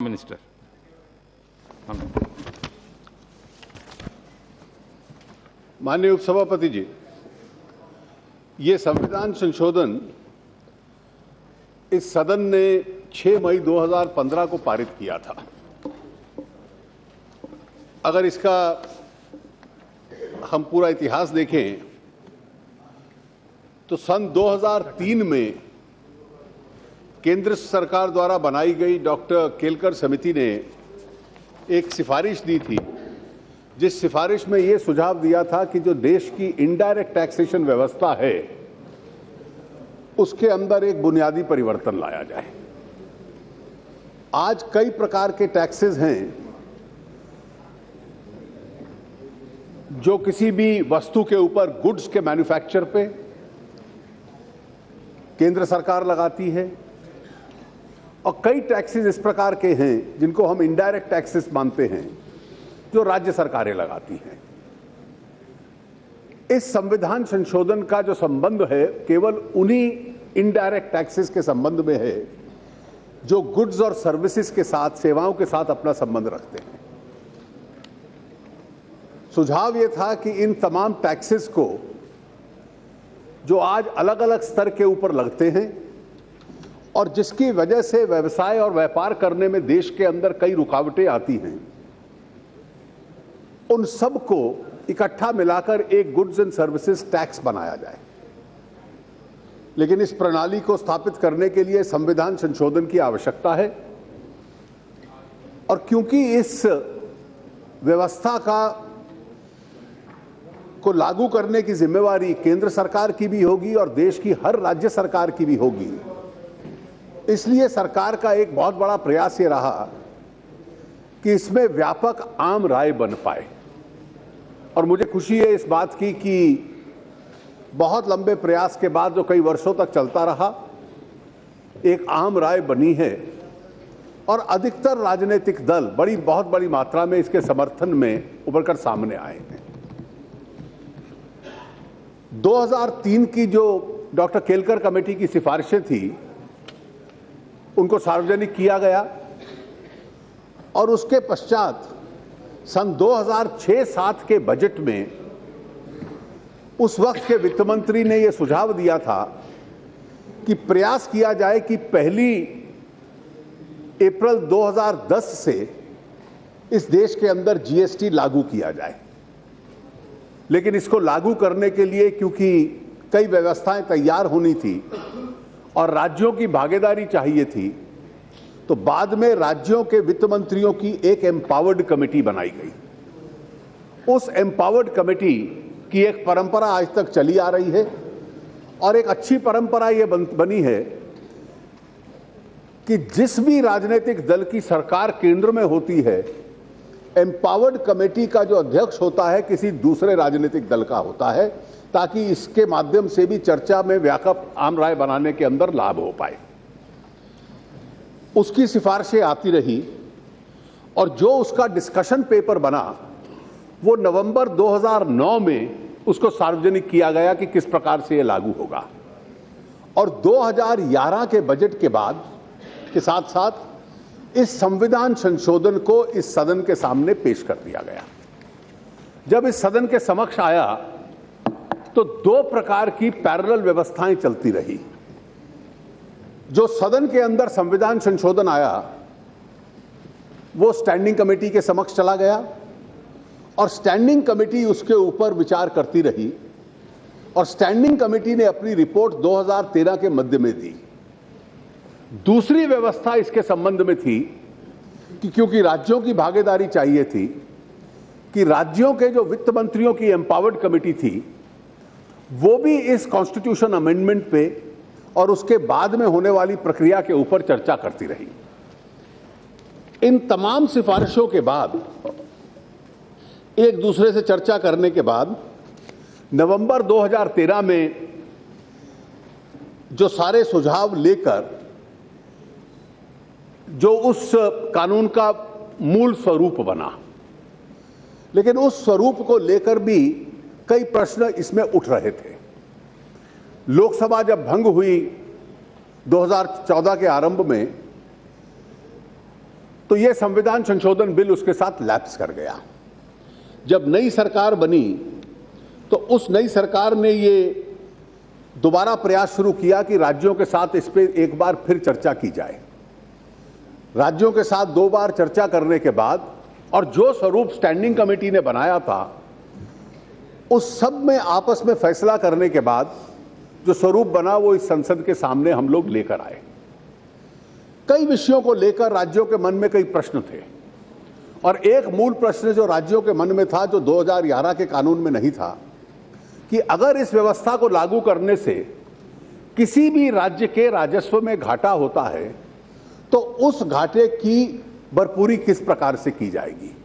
Minister. माननीय उपसभापति जी, ये संविधान संशोधन इस सदन ने 6 मई 2015 को पारित किया था। अगर इसका हम पूरा इतिहास देखें तो सन 2003 में केंद्र सरकार द्वारा बनाई गई डॉक्टर केलकर समिति ने एक सिफारिश दी थी, जिस सिफारिश में यह सुझाव दिया था कि जो देश की इनडायरेक्ट टैक्सेशन व्यवस्था है उसके अंदर एक बुनियादी परिवर्तन लाया जाए। आज कई प्रकार के टैक्सेस हैं जो किसी भी वस्तु के ऊपर गुड्स के मैन्युफैक्चर पे केंद्र सरकार लगाती है, और कई टैक्सेस इस प्रकार के हैं जिनको हम इनडायरेक्ट टैक्सेस मानते हैं जो राज्य सरकारें लगाती हैं। इस संविधान संशोधन का जो संबंध है केवल उन्हीं इनडायरेक्ट टैक्सेस के संबंध में है जो गुड्स और सर्विसेज के साथ, सेवाओं के साथ अपना संबंध रखते हैं। सुझाव यह था कि इन तमाम टैक्सेस को जो आज अलग अलग स्तर के ऊपर लगते हैं और जिसकी वजह से व्यवसाय और व्यापार करने में देश के अंदर कई रुकावटें आती हैं, उन सब को इकट्ठा मिलाकर एक गुड्स एंड सर्विसेज टैक्स बनाया जाए। लेकिन इस प्रणाली को स्थापित करने के लिए संविधान संशोधन की आवश्यकता है, और क्योंकि इस व्यवस्था को लागू करने की जिम्मेवारी केंद्र सरकार की भी होगी और देश की हर राज्य सरकार की भी होगी, इसलिए सरकार का एक बहुत बड़ा प्रयास ये रहा कि इसमें व्यापक आम राय बन पाए। और मुझे खुशी है इस बात की कि बहुत लंबे प्रयास के बाद जो कई वर्षों तक चलता रहा, एक आम राय बनी है और अधिकतर राजनीतिक दल बहुत बड़ी मात्रा में इसके समर्थन में उभर कर सामने आए हैं। 2003 की जो डॉक्टर केलकर कमेटी की सिफारिशें थी उनको सार्वजनिक किया गया, और उसके पश्चात सन 2006-07 के बजट में उस वक्त के वित्त मंत्री ने यह सुझाव दिया था कि प्रयास किया जाए कि 1 अप्रैल 2010 से इस देश के अंदर जीएसटी लागू किया जाए। लेकिन इसको लागू करने के लिए क्योंकि कई व्यवस्थाएं तैयार होनी थी और राज्यों की भागीदारी चाहिए थी, तो बाद में राज्यों के वित्त मंत्रियों की एक एम्पावर्ड कमेटी बनाई गई। उस एम्पावर्ड कमेटी की एक परंपरा आज तक चली आ रही है, और एक अच्छी परंपरा यह बनी है कि जिस भी राजनीतिक दल की सरकार केंद्र में होती है, एम्पावर्ड कमेटी का जो अध्यक्ष होता है किसी दूसरे राजनीतिक दल का होता है, ताकि इसके माध्यम से भी चर्चा में व्यापक आम राय बनाने के अंदर लाभ हो पाए। उसकी सिफारिशें आती रही, और जो उसका डिस्कशन पेपर बना वो नवंबर 2009 में उसको सार्वजनिक किया गया कि किस प्रकार से यह लागू होगा। और 2011 के बजट के बाद के साथ साथ इस संविधान संशोधन को इस सदन के सामने पेश कर दिया गया। जब इस सदन के समक्ष आया तो 2 प्रकार की पैरेलल व्यवस्थाएं चलती रही। जो सदन के अंदर संविधान संशोधन आया वो स्टैंडिंग कमेटी के समक्ष चला गया, और स्टैंडिंग कमेटी उसके ऊपर विचार करती रही, और स्टैंडिंग कमेटी ने अपनी रिपोर्ट 2013 के मध्य में दी। दूसरी व्यवस्था इसके संबंध में थी कि क्योंकि राज्यों की भागीदारी चाहिए थी, कि राज्यों के जो वित्त मंत्रियों की एम्पावर्ड कमेटी थी वो भी इस कॉन्स्टिट्यूशन अमेंडमेंट पे और उसके बाद में होने वाली प्रक्रिया के ऊपर चर्चा करती रही। इन तमाम सिफारिशों के बाद, एक दूसरे से चर्चा करने के बाद, नवंबर 2013 में जो सारे सुझाव लेकर जो उस कानून का मूल स्वरूप बना, लेकिन उस स्वरूप को लेकर भी कई प्रश्न इसमें उठ रहे थे। लोकसभा जब भंग हुई 2014 के आरंभ में, तो यह संविधान संशोधन बिल उसके साथ लैप्स कर गया। जब नई सरकार बनी तो उस नई सरकार ने ये दोबारा प्रयास शुरू किया कि राज्यों के साथ इस पे एक बार फिर चर्चा की जाए। राज्यों के साथ 2 बार चर्चा करने के बाद और जो स्वरूप स्टैंडिंग कमेटी ने बनाया था उस सब में आपस में फैसला करने के बाद जो स्वरूप बना वो इस संसद के सामने हम लोग लेकर आए। कई विषयों को लेकर राज्यों के मन में कई प्रश्न थे और एक मूल प्रश्न जो राज्यों के मन में था, जो 2011 के कानून में नहीं था, कि अगर इस व्यवस्था को लागू करने से किसी भी राज्य के राजस्व में घाटा होता है तो उस घाटे की भरपूरी किस प्रकार से की जाएगी।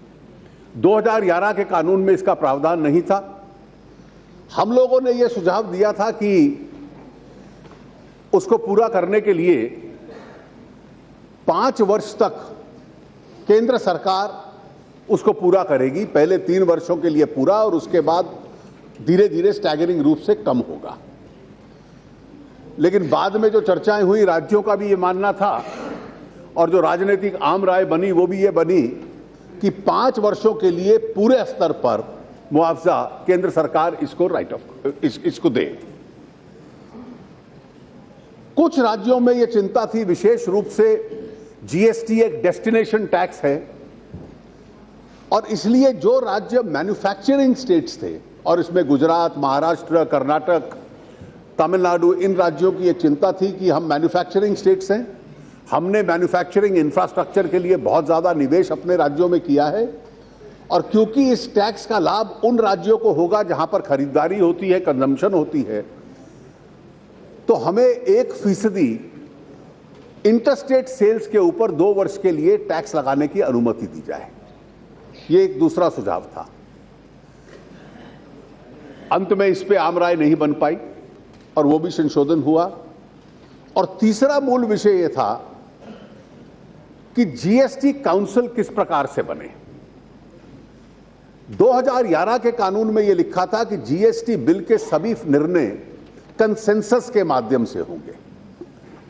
2011 के कानून में इसका प्रावधान नहीं था। हम लोगों ने यह सुझाव दिया था कि उसको पूरा करने के लिए 5 वर्ष तक केंद्र सरकार उसको पूरा करेगी। पहले 3 वर्षों के लिए पूरा और उसके बाद धीरे धीरे स्टैगरिंग रूप से कम होगा। लेकिन बाद में जो चर्चाएं हुई, राज्यों का भी ये मानना था और जो राजनीतिक आम राय बनी वो भी ये बनी कि 5 वर्षों के लिए पूरे स्तर पर मुआवजा केंद्र सरकार इसको दे। कुछ राज्यों में यह चिंता थी, विशेष रूप से जीएसटी एक डेस्टिनेशन टैक्स है और इसलिए जो राज्य मैन्युफैक्चरिंग स्टेट्स थे, और इसमें गुजरात, महाराष्ट्र, कर्नाटक, तमिलनाडु, इन राज्यों की यह चिंता थी कि हम मैन्युफैक्चरिंग स्टेट्स हैं, हमने मैन्युफैक्चरिंग इंफ्रास्ट्रक्चर के लिए बहुत ज्यादा निवेश अपने राज्यों में किया है और क्योंकि इस टैक्स का लाभ उन राज्यों को होगा जहां पर खरीदारी होती है, कंजम्पशन होती है, तो हमें 1% इंटरस्टेट सेल्स के ऊपर 2 वर्ष के लिए टैक्स लगाने की अनुमति दी जाए। यह एक दूसरा सुझाव था। अंत में इस पे आम राय नहीं बन पाई और वो भी संशोधन हुआ। और तीसरा मूल विषय यह था कि जीएसटी काउंसिल किस प्रकार से बने। 2011 के कानून में यह लिखा था कि जीएसटी बिल के सभी निर्णय कंसेंसस के माध्यम से होंगे।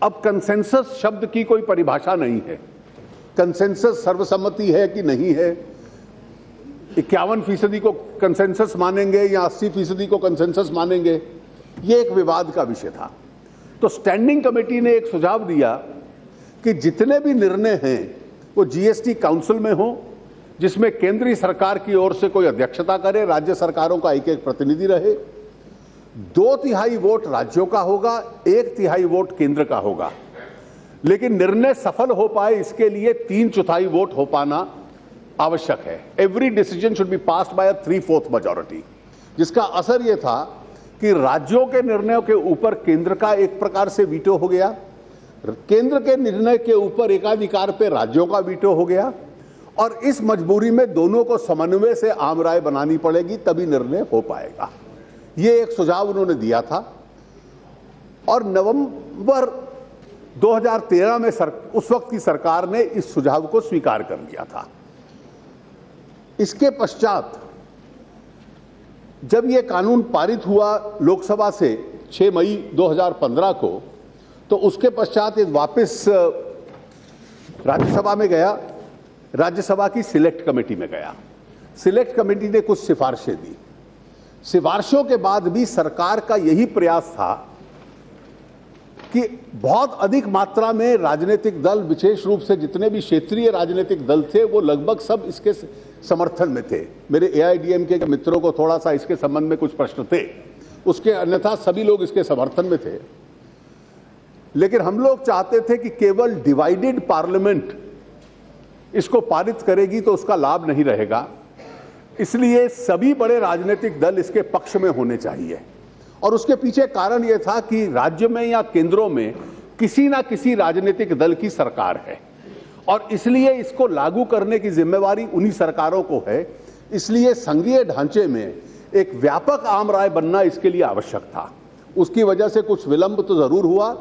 अब कंसेंसस शब्द की कोई परिभाषा नहीं है। कंसेंसस सर्वसम्मति है कि नहीं है, 51% को कंसेंसस मानेंगे या 80% को कंसेंसस मानेंगे, यह एक विवाद का विषय था। तो स्टैंडिंग कमेटी ने एक सुझाव दिया कि जितने भी निर्णय हैं वो जीएसटी काउंसिल में हो, जिसमें केंद्रीय सरकार की ओर से कोई अध्यक्षता करे, राज्य सरकारों का एक प्रतिनिधि रहे, 2/3 वोट राज्यों का होगा, 1/3 वोट केंद्र का होगा। लेकिन निर्णय सफल हो पाए इसके लिए 3/4 वोट हो पाना आवश्यक है। Every decision should be passed by 3/4 majority, जिसका असर यह था कि राज्यों के निर्णयों के ऊपर केंद्र का एक प्रकार से वीटो हो गया, केंद्र के निर्णय के ऊपर एकाधिकार पे राज्यों का वीटो हो गया और इस मजबूरी में दोनों को समन्वय से आम राय बनानी पड़ेगी, तभी निर्णय हो पाएगा। ये एक सुझाव उन्होंने दिया था और नवंबर 2013 में उस वक्त की सरकार ने इस सुझाव को स्वीकार कर लिया था। इसके पश्चात जब यह कानून पारित हुआ लोकसभा से 6 मई 2015 को, तो उसके पश्चात ये वापस राज्यसभा में गया, राज्यसभा की सिलेक्ट कमेटी में गया। सिलेक्ट कमेटी ने कुछ सिफारिशें दी। सिफारिशों के बाद भी सरकार का यही प्रयास था कि बहुत अधिक मात्रा में राजनीतिक दल, विशेष रूप से जितने भी क्षेत्रीय राजनीतिक दल थे, वो लगभग सब इसके समर्थन में थे। मेरे एआईएडीएमके के मित्रों को थोड़ा सा इसके संबंध में कुछ प्रश्न थे, उसके अन्यथा सभी लोग इसके समर्थन में थे। लेकिन हम लोग चाहते थे कि केवल डिवाइडेड पार्लियामेंट इसको पारित करेगी तो उसका लाभ नहीं रहेगा, इसलिए सभी बड़े राजनीतिक दल इसके पक्ष में होने चाहिए। और उसके पीछे कारण यह था कि राज्य में या केंद्रों में किसी ना किसी राजनीतिक दल की सरकार है और इसलिए इसको लागू करने की जिम्मेवारी उन्हीं सरकारों को है। इसलिए संघीय ढांचे में एक व्यापक आम राय बनना इसके लिए आवश्यक था। उसकी वजह से कुछ विलंब तो जरूर हुआ,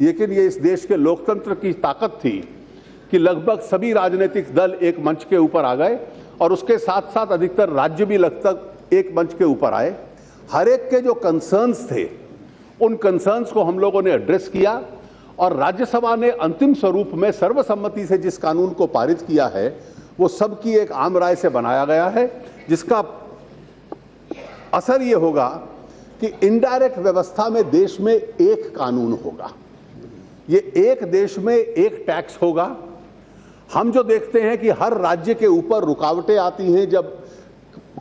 लेकिन ये इस देश के लोकतंत्र की ताकत थी कि लगभग सभी राजनीतिक दल एक मंच के ऊपर आ गए और उसके साथ साथ अधिकतर राज्य भी लगभग एक मंच के ऊपर आए। हर एक के जो कंसर्न्स थे, उन कंसर्न्स को हम लोगों ने एड्रेस किया और राज्यसभा ने अंतिम स्वरूप में सर्वसम्मति से जिस कानून को पारित किया है वो सबकी एक आम राय से बनाया गया है, जिसका असर ये होगा कि इनडायरेक्ट व्यवस्था में देश में एक कानून होगा, ये एक देश में एक टैक्स होगा। हम जो देखते हैं कि हर राज्य के ऊपर रुकावटें आती हैं जब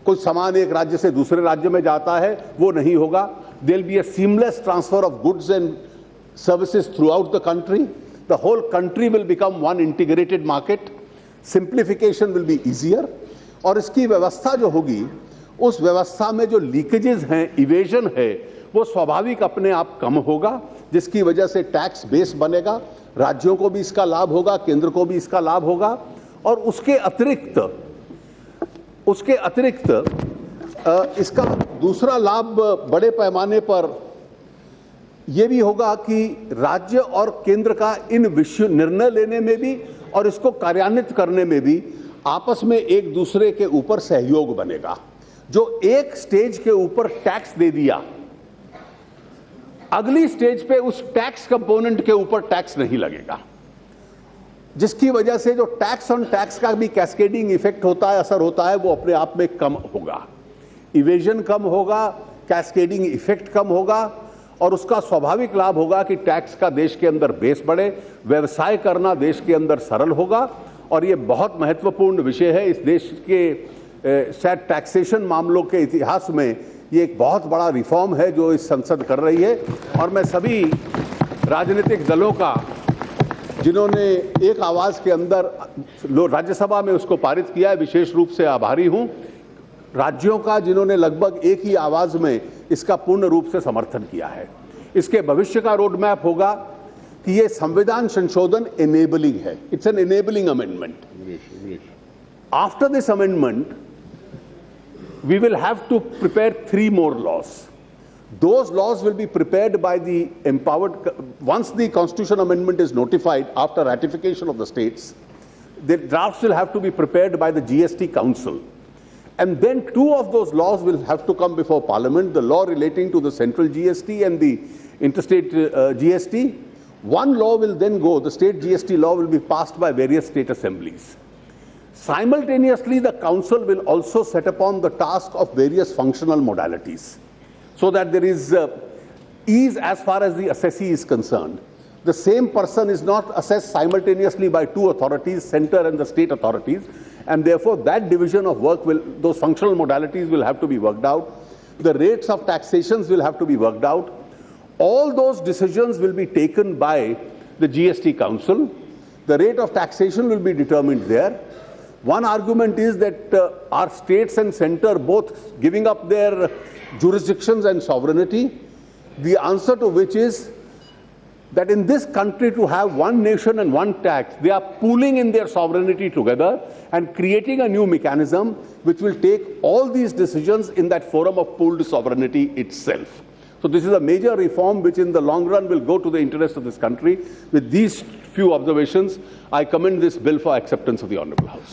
कोई सामान एक राज्य से दूसरे राज्य में जाता है, वो नहीं होगा। There will be a seamless transfer of goods and services throughout the country. The whole country will become one integrated market. Simplification will be easier. और इसकी व्यवस्था जो होगी, उस व्यवस्था में जो लीकेजेस हैं, इवेजन है, वो स्वाभाविक अपने आप कम होगा, जिसकी वजह से टैक्स बेस बनेगा। राज्यों को भी इसका लाभ होगा, केंद्र को भी इसका लाभ होगा। और उसके अतिरिक्त इसका दूसरा लाभ बड़े पैमाने पर यह भी होगा कि राज्य और केंद्र का इन विषय निर्णय लेने में भी और इसको कार्यान्वित करने में भी आपस में एक दूसरे के ऊपर सहयोग बनेगा। जो एक स्टेज के ऊपर टैक्स दे दिया, अगली स्टेज पे उस टैक्स कंपोनेंट के ऊपर टैक्स नहीं लगेगा, जिसकी वजह से जो टैक्स ऑन टैक्स का भी कैस्केडिंग इफेक्ट होता है, असर होता है, वो अपने आप में कम होगा। इवेजन कम होगा, कैस्केडिंग इफेक्ट कम होगा और उसका स्वाभाविक लाभ होगा कि टैक्स का देश के अंदर बेस बढ़े, व्यवसाय करना देश के अंदर सरल होगा। और ये बहुत महत्वपूर्ण विषय है। इस देश के शायद टैक्सेशन मामलों के इतिहास में ये एक बहुत बड़ा रिफॉर्म है जो इस संसद कर रही है। और मैं सभी राजनीतिक दलों का, जिन्होंने एक आवाज के अंदर राज्यसभा में उसको पारित किया है, विशेष रूप से आभारी हूं। राज्यों का, जिन्होंने लगभग एक ही आवाज में इसका पूर्ण रूप से समर्थन किया है। इसके भविष्य का रोड मैप होगा कि ये संविधान संशोधन एनेबलिंग है। It's an enabling amendment. After this amendment we will have to prepare 3 more laws. Those laws will be prepared by the empowered, once the constitution amendment is notified after ratification of the states, the drafts will have to be prepared by the GST Council. And then 2 of those laws will have to come before Parliament, the law relating to the central GST and the interstate GST. One law will then go, the state GST law will be passed by various state assemblies. Simultaneously, the Council will also set upon the task of various functional modalities, so that there is ease as far as the assessee is concerned. The same person is not assessed simultaneously by 2 authorities, center and the state authorities, and therefore that division of work will, those functional modalities will have to be worked out. The rates of taxations will have to be worked out. All those decisions will be taken by the GST Council. The rate of taxation will be determined there. One argument is that our states and center both giving up their jurisdictions and sovereignty, the answer to which is that in this country to have one nation and one tax, they are pooling in their sovereignty together and creating a new mechanism which will take all these decisions in that forum of pooled sovereignty itself. So this is a major reform which in the long run will go to the interest of this country. With these few observations, I commend this bill for acceptance of the Honourable House.